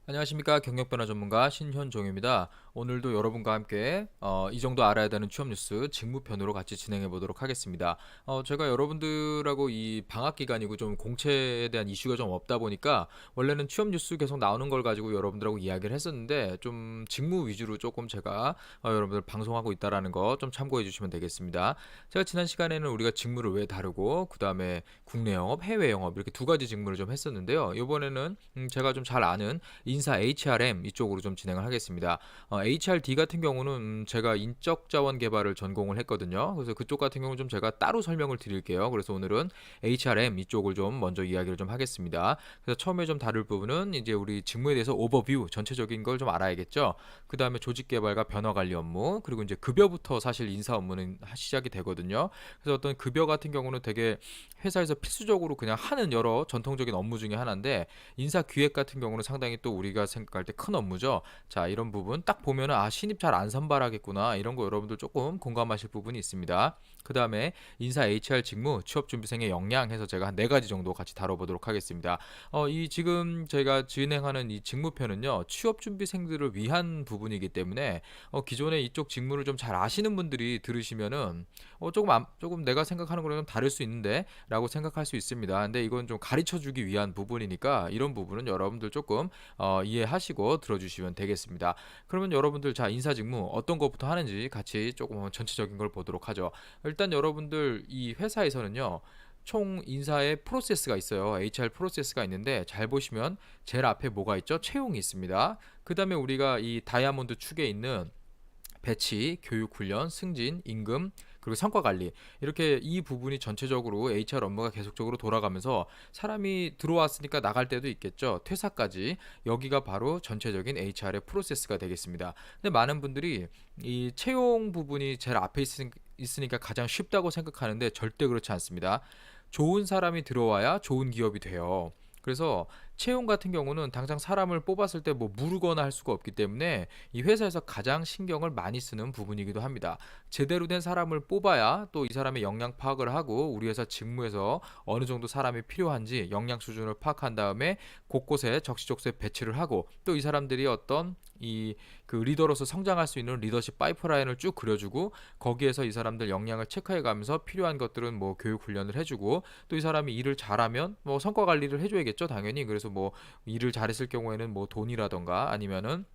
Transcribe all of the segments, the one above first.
안녕하십니까, 경력변화 전문가 신현종입니다. 오늘도 여러분과 함께 이 정도 알아야 되는 취업 뉴스 직무편으로 같이 진행해 보도록 하겠습니다. 제가 여러분들하고 이 방학 기간이고 좀 공채에 대한 이슈가 좀 없다 보니까 원래는 취업 뉴스 계속 나오는 걸 가지고 여러분들하고 이야기를 했었는데, 좀 직무 위주로 조금 제가 여러분들 방송하고 있다라는 거 좀 참고해 주시면 되겠습니다. 제가 지난 시간에는 우리가 직무를 왜 다루고, 그 다음에 국내 영업, 해외 영업 이렇게 두 가지 직무를 좀 했었는데요. 이번에는 제가 좀 잘 아는 인사 HRM 이쪽으로 좀 진행을 하겠습니다. HRD 같은 경우는 제가 인적 자원 개발을 전공을 했거든요. 그래서 그쪽 같은 경우는 좀 제가 따로 설명을 드릴게요. 그래서 오늘은 HRM 이쪽을 좀 먼저 이야기를 좀 하겠습니다. 그래서 처음에 좀 다룰 부분은 이제 우리 직무에 대해서 오버뷰 전체적인 걸 좀 알아야겠죠. 그 다음에 조직 개발과 변화 관리 업무, 그리고 이제 급여부터 사실 인사 업무는 시작이 되거든요. 그래서 어떤 급여 같은 경우는 되게 회사에서 필수적으로 그냥 하는 여러 전통적인 업무 중에 하나인데, 인사 기획 같은 경우는 상당히 또 우리가 생각할 때 큰 업무죠. 자, 이런 부분 딱 보면은 신입 잘 안 선발하겠구나, 이런 거 여러분들 조금 공감하실 부분이 있습니다. 그 다음에 인사 HR 직무, 취업 준비생의 역량 해서 제가 한 네 가지 정도 같이 다뤄보도록 하겠습니다. 이 지금 제가 진행하는 이 직무편은요, 취업 준비생들을 위한 부분이기 때문에 기존에 이쪽 직무를 좀 잘 아시는 분들이 들으시면은 조금 내가 생각하는 거랑 좀 다를 수 있는데 라고 생각할 수 있습니다. 근데 이건 좀 가르쳐 주기 위한 부분이니까 이런 부분은 여러분들 조금 이해하시고 들어주시면 되겠습니다. 그러면 여러분들, 자, 인사 직무 어떤 것부터 하는지 같이 조금 전체적인 걸 보도록 하죠. 일단 여러분들 이 회사에서는요, 총 인사의 프로세스가 있어요. HR 프로세스가 있는데, 잘 보시면 제일 앞에 뭐가 있죠? 채용이 있습니다. 그 다음에 우리가 이 다이아몬드 축에 있는 배치, 교육 훈련, 승진, 임금, 그리고 성과 관리, 이렇게 이 부분이 전체적으로 HR 업무가 계속적으로 돌아가면서 사람이 들어왔으니까 나갈 때도 있겠죠. 퇴사까지, 여기가 바로 전체적인 HR의 프로세스가 되겠습니다. 근데 많은 분들이 이 채용 부분이 제일 앞에 있으니까 가장 쉽다고 생각하는데 절대 그렇지 않습니다. 좋은 사람이 들어와야 좋은 기업이 돼요. 그래서 채용 같은 경우는 당장 사람을 뽑았을 때 뭐 무르거나 할 수가 없기 때문에 이 회사에서 가장 신경을 많이 쓰는 부분이기도 합니다. 제대로 된 사람을 뽑아야 또 이 사람의 역량 파악을 하고, 우리 회사 직무에서 어느 정도 사람이 필요한지 역량 수준을 파악한 다음에 곳곳에 적시적소에 배치를 하고, 또 이 사람들이 어떤 이 그 리더로서 성장할 수 있는 리더십 파이프라인을 쭉 그려주고, 거기에서 이 사람들 역량을 체크해 가면서 필요한 것들은 뭐 교육 훈련을 해주고, 또 이 사람이 일을 잘하면 뭐 성과 관리를 해줘야겠죠, 당연히. 그래서 뭐 일을 잘했을 경우에는 뭐 돈이라던가 아니면은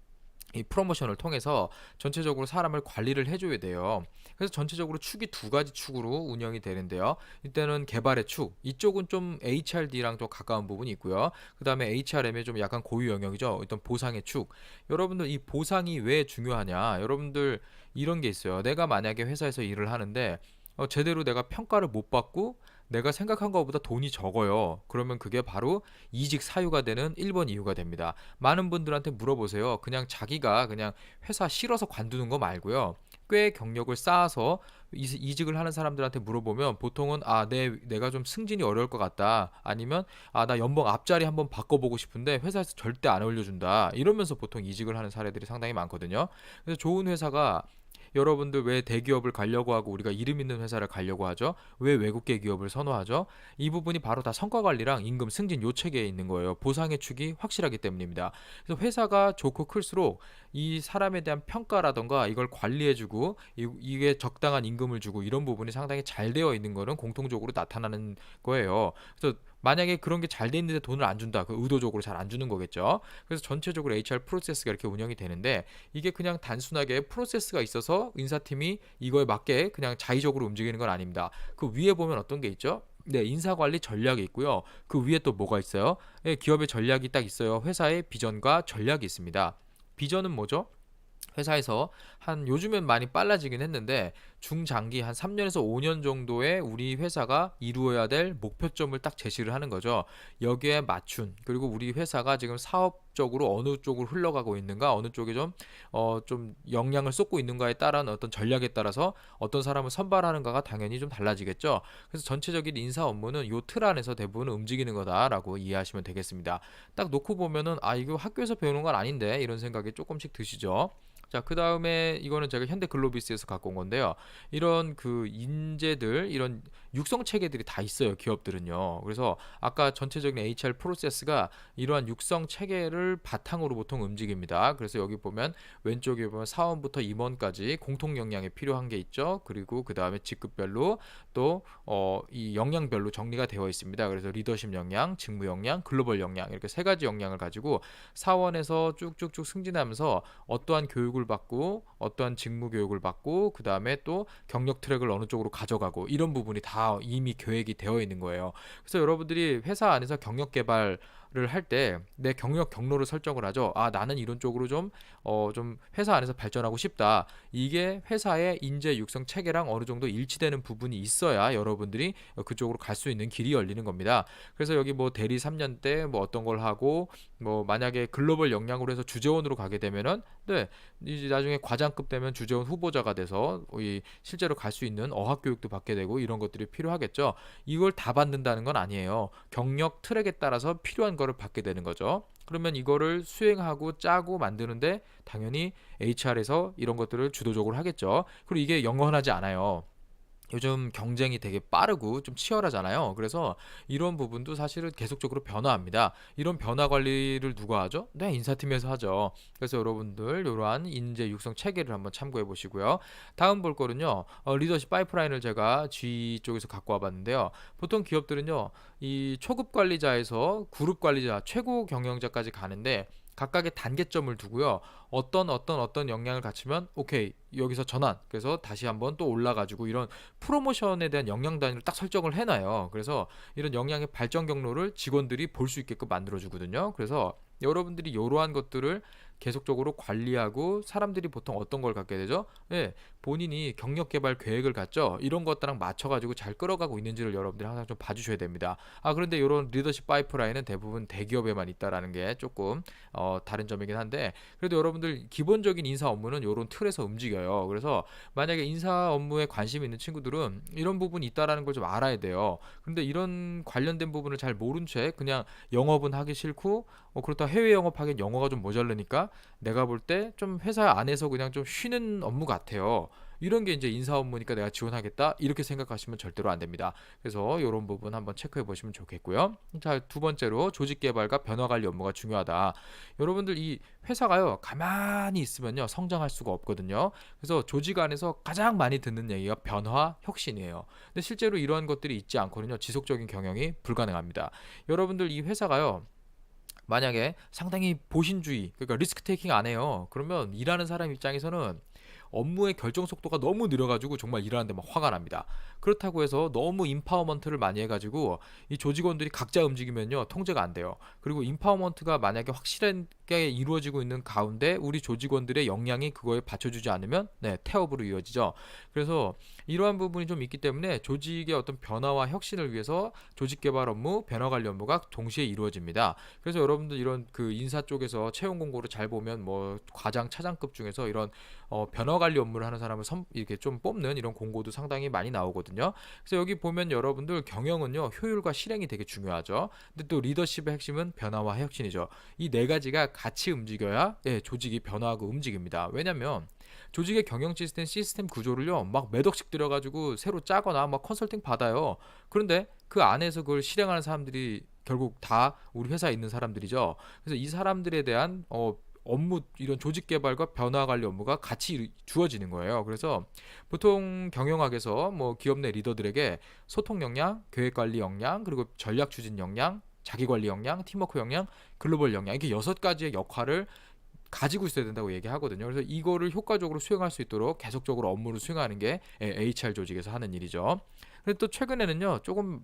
이 프로모션을 통해서 전체적으로 사람을 관리를 해줘야 돼요. 그래서 전체적으로 축이 두 가지 축으로 운영이 되는데요. 이때는 개발의 축, 이쪽은 좀 HRD랑 좀 가까운 부분이 있고요. 그 다음에 HRM의 좀 약간 고유 영역이죠. 일단 보상의 축. 여러분들, 이 보상이 왜 중요하냐? 여러분들, 이런 게 있어요. 내가 만약에 회사에서 일을 하는데 제대로 내가 평가를 못 받고 내가 생각한 것보다 돈이 적어요. 그러면 그게 바로 이직 사유가 되는 1번 이유가 됩니다. 많은 분들한테 물어보세요. 그냥 자기가 그냥 회사 싫어서 관두는 거 말고요, 꽤 경력을 쌓아서 이직을 하는 사람들한테 물어보면 보통은 내가 좀 승진이 어려울 것 같다, 아니면 나 연봉 앞자리 한번 바꿔보고 싶은데 회사에서 절대 안 올려준다, 이러면서 보통 이직을 하는 사례들이 상당히 많거든요. 그래서 좋은 회사가, 여러분들 왜 대기업을 가려고 하고 우리가 이름 있는 회사를 가려고 하죠? 왜 외국계 기업을 선호하죠? 이 부분이 바로 다 성과 관리랑 임금 승진 요 체계에 있는 거예요. 보상의 축이 확실하기 때문입니다. 그래서 회사가 좋고 클수록 이 사람에 대한 평가라던가 이걸 관리해주고, 이게 적당한 임금을 주고, 이런 부분이 상당히 잘 되어 있는 거는 공통적으로 나타나는 거예요. 그래서 만약에 그런 게 잘 돼 있는데 돈을 안 준다, 그 의도적으로 잘 안 주는 거겠죠. 그래서 전체적으로 HR 프로세스가 이렇게 운영이 되는데, 이게 그냥 단순하게 프로세스가 있어서 인사팀이 이거에 맞게 그냥 자의적으로 움직이는 건 아닙니다. 그 위에 보면 어떤 게 있죠? 네, 인사관리 전략이 있고요. 그 위에 또 뭐가 있어요? 네, 기업의 전략이 딱 있어요. 회사의 비전과 전략이 있습니다. 비전은 뭐죠? 회사에서 한, 요즘엔 많이 빨라지긴 했는데 중장기 한 3년에서 5년 정도의 우리 회사가 이루어야 될 목표점을 딱 제시를 하는 거죠. 여기에 맞춘, 그리고 우리 회사가 지금 사업적으로 어느 쪽으로 흘러가고 있는가, 어느 쪽에 좀 역량을 쏟고 있는가에 따른 어떤 전략에 따라서 어떤 사람을 선발하는가가 당연히 좀 달라지겠죠. 그래서 전체적인 인사 업무는 요 틀 안에서 대부분 움직이는 거다라고 이해하시면 되겠습니다. 딱 놓고 보면은 이거 학교에서 배우는 건 아닌데, 이런 생각이 조금씩 드시죠. 자, 그 다음에 이거는 제가 현대 글로비스에서 갖고 온 건데요. 이런 그 인재들, 이런 육성 체계들이 다 있어요, 기업들은요. 그래서 아까 전체적인 HR 프로세스가 이러한 육성 체계를 바탕으로 보통 움직입니다. 그래서 여기 보면 왼쪽에 보면 사원부터 임원까지 공통 역량이 필요한 게 있죠. 그리고 그 다음에 직급별로 또 이 역량별로 정리가 되어 있습니다. 그래서 리더십 역량, 직무 역량, 글로벌 역량 이렇게 세 가지 역량을 가지고 사원에서 쭉쭉쭉 승진하면서 어떠한 교육을 받고 어떠한 직무 교육을 받고 그 다음에 또 경력 트랙을 어느 쪽으로 가져가고 이런 부분이 다 이미 계획이 되어 있는 거예요. 그래서 여러분들이 회사 안에서 경력 개발을 할 때 내 경력 경로를 설정을 하죠. 아, 나는 이런 쪽으로 좀 회사 안에서 발전하고 싶다. 이게 회사의 인재 육성 체계랑 어느 정도 일치되는 부분이 있어야 여러분들이 그쪽으로 갈 수 있는 길이 열리는 겁니다. 그래서 여기 뭐 대리 3년 때 뭐 어떤 걸 하고 뭐 만약에 글로벌 역량으로 해서 주재원으로 가게 되면은 네, 이제 나중에 과장급 되면 주재원 후보자가 돼서 이 실제로 갈 수 있는 어학 교육도 받게 되고 이런 것들이 필요하겠죠. 이걸 다 받는다는 건 아니에요. 경력 트랙에 따라서 필요한 거를 받게 되는 거죠. 그러면 이거를 수행하고 짜고 만드는데 당연히 HR에서 이런 것들을 주도적으로 하겠죠. 그리고 이게 영원하지 않아요. 요즘 경쟁이 되게 빠르고 좀 치열하잖아요. 그래서 이런 부분도 사실은 계속적으로 변화합니다. 이런 변화 관리를 누가 하죠? 네, 인사팀에서 하죠. 그래서 여러분들 이러한 인재 육성 체계를 한번 참고해 보시고요. 다음 볼 거는요. 리더십 파이프라인을 제가 G 쪽에서 갖고 와봤는데요. 보통 기업들은요. 이 초급 관리자에서 그룹 관리자, 최고 경영자까지 가는데 각각의 단계점을 두고요. 어떤 역량을 갖추면 오케이 여기서 전환. 그래서 다시 한번 또 올라가지고 이런 프로모션에 대한 역량 단위를 딱 설정을 해놔요. 그래서 이런 역량의 발전 경로를 직원들이 볼 수 있게끔 만들어주거든요. 그래서 여러분들이 이러한 것들을 계속적으로 관리하고 사람들이 보통 어떤 걸 갖게 되죠? 예, 본인이 경력 개발 계획을 갖죠. 이런 것들랑 맞춰가지고 잘 끌어가고 있는지를 여러분들이 항상 좀 봐주셔야 됩니다. 아, 그런데 이런 리더십 파이프라인은 대부분 대기업에만 있다라는 게 조금 다른 점이긴 한데 그래도 여러분들 기본적인 인사 업무는 이런 틀에서 움직여요. 그래서 만약에 인사 업무에 관심 있는 친구들은 이런 부분이 있다라는 걸 좀 알아야 돼요. 그런데 이런 관련된 부분을 잘 모른 채 그냥 영업은 하기 싫고 그렇다 해외 영업하기엔 영어가 좀 모자르니까 내가 볼 때 좀 회사 안에서 그냥 좀 쉬는 업무 같아요. 이런 게 이제 인사 업무니까 내가 지원하겠다 이렇게 생각하시면 절대로 안 됩니다. 그래서 이런 부분 한번 체크해 보시면 좋겠고요. 자, 두 번째로 조직 개발과 변화 관리 업무가 중요하다. 여러분들 이 회사가요 가만히 있으면요 성장할 수가 없거든요. 그래서 조직 안에서 가장 많이 듣는 얘기가 변화 혁신이에요. 근데 실제로 이러한 것들이 있지 않고는요 지속적인 경영이 불가능합니다. 여러분들 이 회사가요 만약에 상당히 보신주의, 그러니까 리스크 테이킹 안 해요. 그러면 일하는 사람 입장에서는 업무의 결정 속도가 너무 느려가지고 정말 일하는데 막 화가 납니다. 그렇다고 해서 너무 인파워먼트를 많이 해가지고 이 조직원들이 각자 움직이면요 통제가 안 돼요. 그리고 인파워먼트가 만약에 확실하게 이루어지고 있는 가운데 우리 조직원들의 역량이 그거에 받쳐주지 않으면 네 태업으로 이어지죠. 그래서 이러한 부분이 좀 있기 때문에 조직의 어떤 변화와 혁신을 위해서 조직 개발 업무, 변화 관리 업무가 동시에 이루어집니다. 그래서 여러분들 이런 그 인사 쪽에서 채용 공고를 잘 보면 뭐 과장, 차장급 중에서 이런 변화 관리 업무를 하는 사람을 이렇게 좀 뽑는 이런 공고도 상당히 많이 나오거든요. 그래서 여기 보면 여러분들 경영은요 효율과 실행이 되게 중요하죠. 근데 또 리더십의 핵심은 변화와 혁신이죠. 이 네 가지가 같이 움직여야 예, 조직이 변화하고 움직입니다. 왜냐면 조직의 경영 시스템 구조를요 막 몇 억씩 들여가지고 새로 짜거나 막 컨설팅 받아요. 그런데 그 안에서 그걸 실행하는 사람들이 결국 다 우리 회사에 있는 사람들이죠. 그래서 이 사람들에 대한 업무 이런 조직 개발과 변화 관리 업무가 같이 주어지는 거예요. 그래서 보통 경영학에서 뭐 기업 내 리더들에게 소통 역량, 계획 관리 역량, 그리고 전략 추진 역량, 자기 관리 역량, 팀워크 역량, 글로벌 역량 이렇게 여섯 가지의 역할을 가지고 있어야 된다고 얘기하거든요. 그래서 이거를 효과적으로 수행할 수 있도록 계속적으로 업무를 수행하는 게 HR 조직에서 하는 일이죠. 근데 또 최근에는요, 조금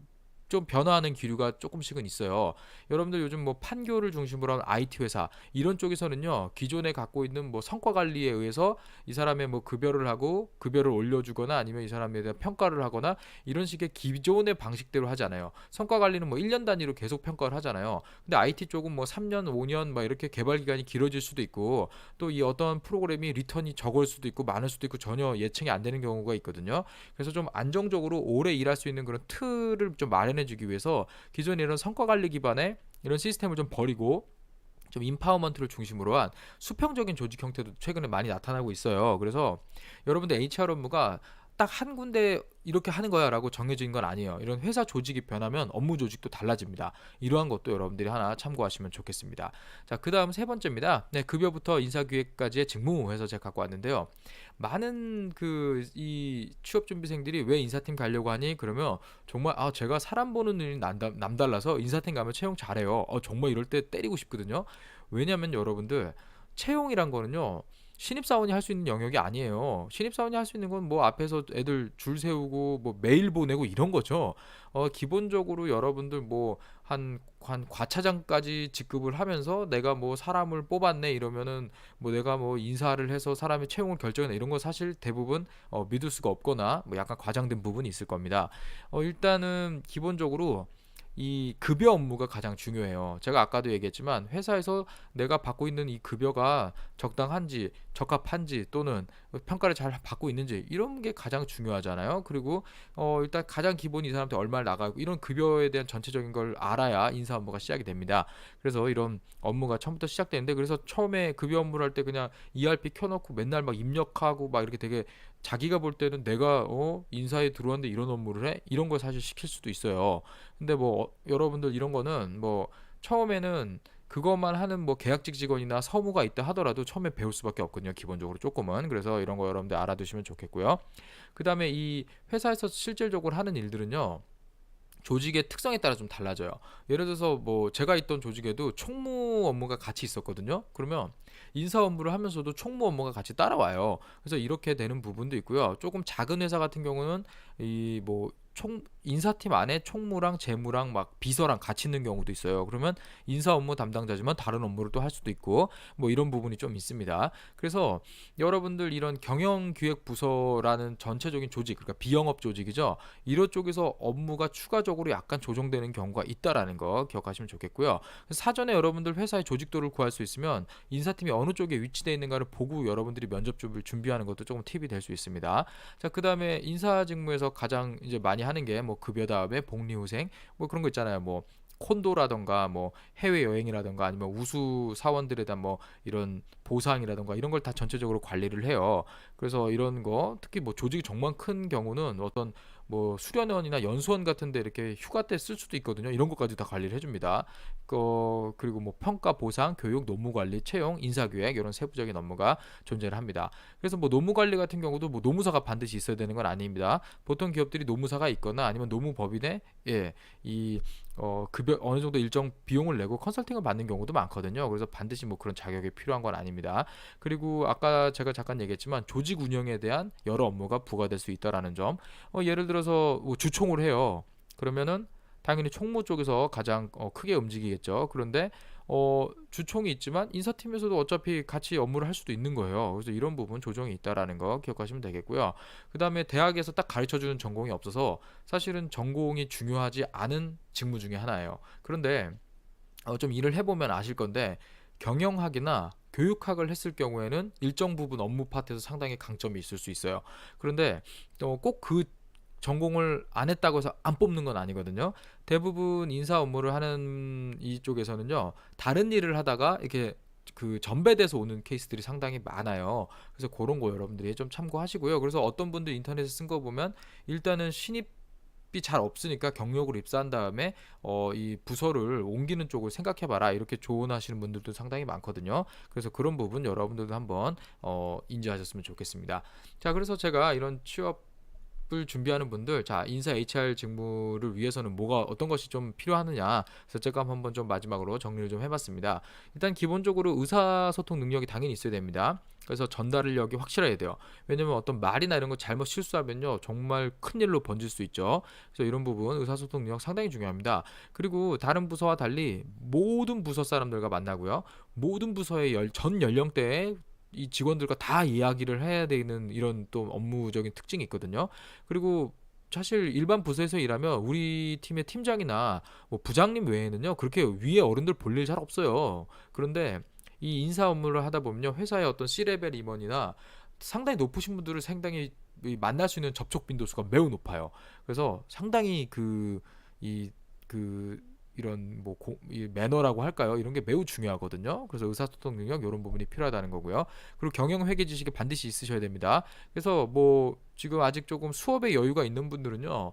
좀 변화하는 기류가 조금씩은 있어요. 여러분들 요즘 뭐 판교를 중심으로 한 IT 회사 이런 쪽에서는요 기존에 갖고 있는 뭐 성과 관리에 의해서 이 사람의 뭐 급여를 하고 급여를 올려주거나 아니면 이 사람에 대한 평가를 하거나 이런 식의 기존의 방식대로 하잖아요. 성과 관리는 뭐 1년 단위로 계속 평가를 하잖아요. 근데 IT 쪽은 뭐 3년, 5년 막 이렇게 개발 기간이 길어질 수도 있고 또 이 어떤 프로그램이 리턴이 적을 수도 있고 많을 수도 있고 전혀 예측이 안 되는 경우가 있거든요. 그래서 좀 안정적으로 오래 일할 수 있는 그런 틀을 좀 마련해 주기 위해서 기존에 이런 성과 관리 기반의 이런 시스템을 좀 버리고 좀 인파워먼트를 중심으로 한 수평적인 조직 형태도 최근에 많이 나타나고 있어요. 그래서 여러분들 HR 업무가 딱 한 군데 이렇게 하는 거야라고 정해진 건 아니에요. 이런 회사 조직이 변하면 업무 조직도 달라집니다. 이러한 것도 여러분들이 하나 참고하시면 좋겠습니다. 자, 그다음 세 번째입니다. 네, 급여부터 인사기획까지의 직무에서 제가 갖고 왔는데요. 많은 그 이 취업 준비생들이 왜 인사팀 가려고 하니? 그러면 정말 제가 사람 보는 눈이 남달라서 인사팀 가면 채용 잘해요. 정말 이럴 때 때리고 싶거든요. 왜냐면 여러분들 채용이란 거는요. 신입사원이 할 수 있는 영역이 아니에요. 신입사원이 할 수 있는 건 뭐 앞에서 애들 줄 세우고 뭐 메일 보내고 이런 거죠. 기본적으로 여러분들 뭐 한 과차장까지 직급을 하면서 내가 뭐 사람을 뽑았네 이러면은 뭐 내가 뭐 인사를 해서 사람의 채용을 결정했네 이런 거 사실 대부분 믿을 수가 없거나 뭐 약간 과장된 부분이 있을 겁니다. 일단은 기본적으로 이 급여 업무가 가장 중요해요. 제가 아까도 얘기했지만 회사에서 내가 받고 있는 이 급여가 적당한지, 적합한지 또는 평가를 잘 받고 있는지 이런 게 가장 중요하잖아요. 그리고 일단 가장 기본이 이 사람한테 얼마를 나가고 이런 급여에 대한 전체적인 걸 알아야 인사 업무가 시작이 됩니다. 그래서 이런 업무가 처음부터 시작되는데 그래서 처음에 급여 업무를 할 때 그냥 ERP 켜놓고 맨날 막 입력하고 막 이렇게 되게 자기가 볼 때는 내가 인사에 들어왔는데 이런 업무를 해? 이런 걸 사실 시킬 수도 있어요. 근데 뭐 여러분들 이런 거는 뭐 처음에는 그것만 하는 뭐 계약직 직원이나 서무가 있다 하더라도 처음에 배울 수밖에 없거든요. 기본적으로 조금은. 그래서 이런 거 여러분들 알아두시면 좋겠고요. 그다음에 이 회사에서 실질적으로 하는 일들은요. 조직의 특성에 따라 좀 달라져요. 예를 들어서 뭐 제가 있던 조직에도 총무 업무가 같이 있었거든요. 그러면 인사 업무를 하면서도 총무 업무가 같이 따라와요. 그래서 이렇게 되는 부분도 있고요. 조금 작은 회사 같은 경우는 이 뭐 총 인사팀 안에 총무랑 재무랑 막 비서랑 같이 있는 경우도 있어요. 그러면 인사 업무 담당자지만 다른 업무를 또 할 수도 있고 뭐 이런 부분이 좀 있습니다. 그래서 여러분들 이런 경영기획부서라는 전체적인 조직, 그러니까 비영업 조직이죠. 이런 쪽에서 업무가 추가적으로 약간 조정되는 경우가 있다라는 거 기억하시면 좋겠고요. 사전에 여러분들 회사의 조직도를 구할 수 있으면 인사팀이 어느 쪽에 위치되어 있는가를 보고 여러분들이 면접 준비하는 것도 조금 팁이 될 수 있습니다. 자, 그다음에 인사 직무에서 가장 이제 많이 하는 게 뭐 급여 다음에 복리후생 뭐 그런 거 있잖아요. 뭐 콘도라던가 뭐 해외 여행이라던가 아니면 우수 사원들에 대한 뭐 이런 보상이라던가 이런 걸 다 전체적으로 관리를 해요. 그래서 이런 거 특히 뭐 조직이 정말 큰 경우는 어떤 뭐 수련원이나 연수원 같은데 이렇게 휴가 때 쓸 수도 있거든요. 이런 것까지 다 관리를 해줍니다. 그리고 뭐 평가 보상, 교육, 노무 관리, 채용, 인사기획 이런 세부적인 업무가 존재를 합니다. 그래서 뭐 노무 관리 같은 경우도 뭐 노무사가 반드시 있어야 되는 건 아닙니다. 보통 기업들이 노무사가 있거나 아니면 노무법인에 이 급여 어느 정도 일정 비용을 내고 컨설팅을 받는 경우도 많거든요. 그래서 반드시 뭐 그런 자격이 필요한 건 아닙니다. 그리고 아까 제가 잠깐 얘기했지만 조직 운영에 대한 여러 업무가 부과될 수 있다라는 점. 예를 들어서 뭐 주총을 해요. 그러면은 당연히 총무 쪽에서 가장 크게 움직이겠죠. 그런데 주총이 있지만 인사팀에서도 어차피 같이 업무를 할 수도 있는 거예요. 그래서 이런 부분 조정이 있다라는 거 기억하시면 되겠고요. 그다음에 대학에서 딱 가르쳐주는 전공이 없어서 사실은 전공이 중요하지 않은 직무 중에 하나예요. 그런데 좀 일을 해보면 아실 건데 경영학이나 교육학을 했을 경우에는 일정 부분 업무 파트에서 상당히 강점이 있을 수 있어요. 그런데 꼭 그 전공을 안 했다고 해서 안 뽑는 건 아니거든요. 대부분 인사 업무를 하는 이쪽에서는요, 다른 일을 하다가 이렇게 그 전배돼서 오는 케이스들이 상당히 많아요. 그래서 그런 거 여러분들이 좀 참고하시고요. 그래서 어떤 분들 인터넷에 쓴 거 보면 일단은 신입이 잘 없으니까 경력으로 입사한 다음에 이 부서를 옮기는 쪽을 생각해봐라 이렇게 조언하시는 분들도 상당히 많거든요. 그래서 그런 부분 여러분들도 한번 인지하셨으면 좋겠습니다. 자, 그래서 제가 이런 취업을 준비하는 분들, 자, 인사 HR 직무를 위해서는 뭐가 어떤 것이 좀 필요하느냐, 그래서 제가 한번 좀 마지막으로 정리를 좀 해봤습니다. 일단 기본적으로 의사소통 능력이 당연히 있어야 됩니다. 그래서 전달력이 확실해야 돼요. 왜냐면 어떤 말이나 이런 거 잘못 실수하면요 정말 큰일로 번질 수 있죠. 그래서 이런 부분 의사소통 능력 상당히 중요합니다. 그리고 다른 부서와 달리 모든 부서 사람들과 만나고요. 모든 부서의 전 연령대의 이 직원들과 다 이야기를 해야 되는 이런 또 업무적인 특징이 있거든요. 그리고 사실 일반 부서에서 일하면 우리 팀의 팀장이나 뭐 부장님 외에는요 그렇게 위에 어른들 볼 일 잘 없어요. 그런데 이 인사 업무를 하다 보면요 회사의 어떤 C레벨 임원이나 상당히 높으신 분들을 상당히 만날 수 있는 접촉 빈도수가 매우 높아요. 그래서 상당히 이 그 이런 이 매너라고 할까요? 이런 게 매우 중요하거든요. 그래서 의사소통 능력 이런 부분이 필요하다는 거고요. 그리고 경영 회계 지식이 반드시 있으셔야 됩니다. 그래서 뭐 지금 아직 조금 수업에 여유가 있는 분들은요,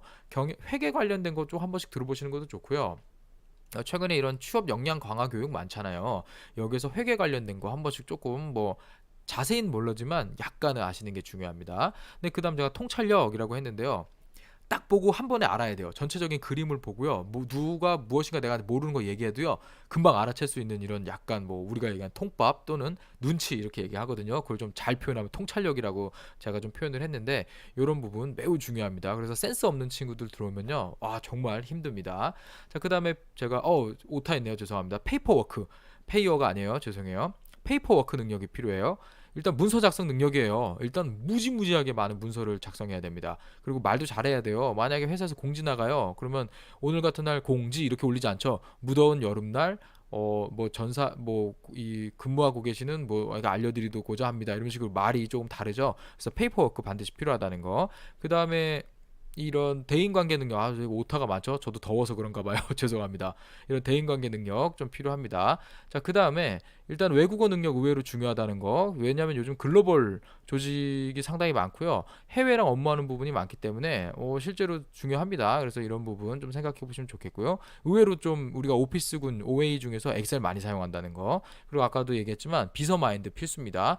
회계 관련된 거 좀 한 번씩 들어보시는 것도 좋고요. 최근에 이런 취업 역량 강화 교육 많잖아요. 여기서 회계 관련된 거 한 번씩 조금 뭐 자세히는 모르지만 약간은 아시는 게 중요합니다. 근데 그다음 제가 통찰력이라고 했는데요. 딱 보고 한 번에 알아야 돼요. 전체적인 그림을 보고요. 뭐 누가 무엇인가 내가 모르는 거 얘기해도요. 금방 알아챌 수 있는 이런 약간 뭐 우리가 얘기한 통밥 또는 눈치 이렇게 얘기하거든요. 그걸 좀 잘 표현하면 통찰력이라고 제가 좀 표현을 했는데 이런 부분 매우 중요합니다. 그래서 센스 없는 친구들 들어오면요. 아, 정말 힘듭니다. 자, 그다음에 제가 오타했네요. 죄송합니다. 페이퍼워크. 페이어가 아니에요. 죄송해요. 페이퍼워크 능력이 필요해요. 일단 문서 작성 능력이에요. 일단 무지무지하게 많은 문서를 작성해야 됩니다. 그리고 말도 잘해야 돼요. 만약에 회사에서 공지 나가요. 그러면 오늘 같은 날 공지 이렇게 올리지 않죠. 무더운 여름날 뭐 전사 뭐 이 근무하고 계시는 뭐 알려드리고자 합니다. 이런 식으로 말이 조금 다르죠. 그래서 페이퍼워크 반드시 필요하다는 거. 그 다음에 이런 대인관계 능력, 이거 오타가 많죠. 저도 더워서 그런가 봐요. 죄송합니다. 이런 대인관계 능력 좀 필요합니다. 자, 그 다음에 일단 외국어 능력 의외로 중요하다는 거. 왜냐하면 요즘 글로벌 조직이 상당히 많고요. 해외랑 업무하는 부분이 많기 때문에 실제로 중요합니다. 그래서 이런 부분 좀 생각해 보시면 좋겠고요. 의외로 좀 우리가 오피스군 OA 중에서 엑셀 많이 사용한다는 거. 그리고 아까도 얘기했지만 비서 마인드 필수입니다.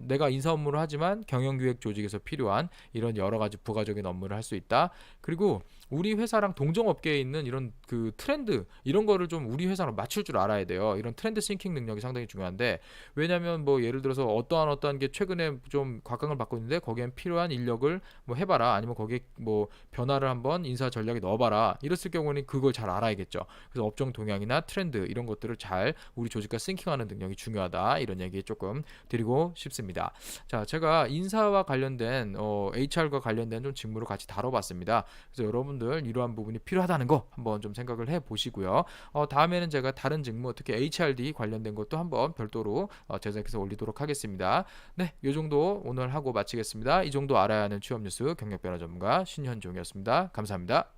내가 인사 업무를 하지만 경영기획 조직에서 필요한 이런 여러 가지 부가적인 업무를 할 수 있다. 그리고 우리 회사랑 동종업계에 있는 이런 그 트렌드 이런 거를 좀 우리 회사랑 맞출 줄 알아야 돼요. 이런 트렌드 싱킹 능력이 상당히 중요한데 왜냐하면 뭐 예를 들어서 어떠한 게 최근에 좀 곽강을 받고 있는데 거기엔 필요한 인력을 뭐 해봐라 아니면 거기에 뭐 변화를 한번 인사 전략에 넣어봐라 이랬을 경우는 그걸 잘 알아야겠죠. 그래서 업종 동향이나 트렌드 이런 것들을 잘 우리 조직과 싱킹하는 능력이 중요하다 이런 얘기 조금 드리고 싶습니다. 자, 제가 인사와 관련된 HR과 관련된 좀 직무를 같이 다뤄봤습니다. 그래서 여러분들 이러한 부분이 필요하다는 거 한번 좀 생각을 해 보시고요. 다음에는 제가 다른 직무 특히 HRD 관련된 것도 한번 별도로 제작해서 올리도록 하겠습니다. 네, 이 정도 오늘 하고 마치겠습니다. 이 정도 알아야 하는 취업 뉴스 경력 변화 전문가 신현종이었습니다. 감사합니다.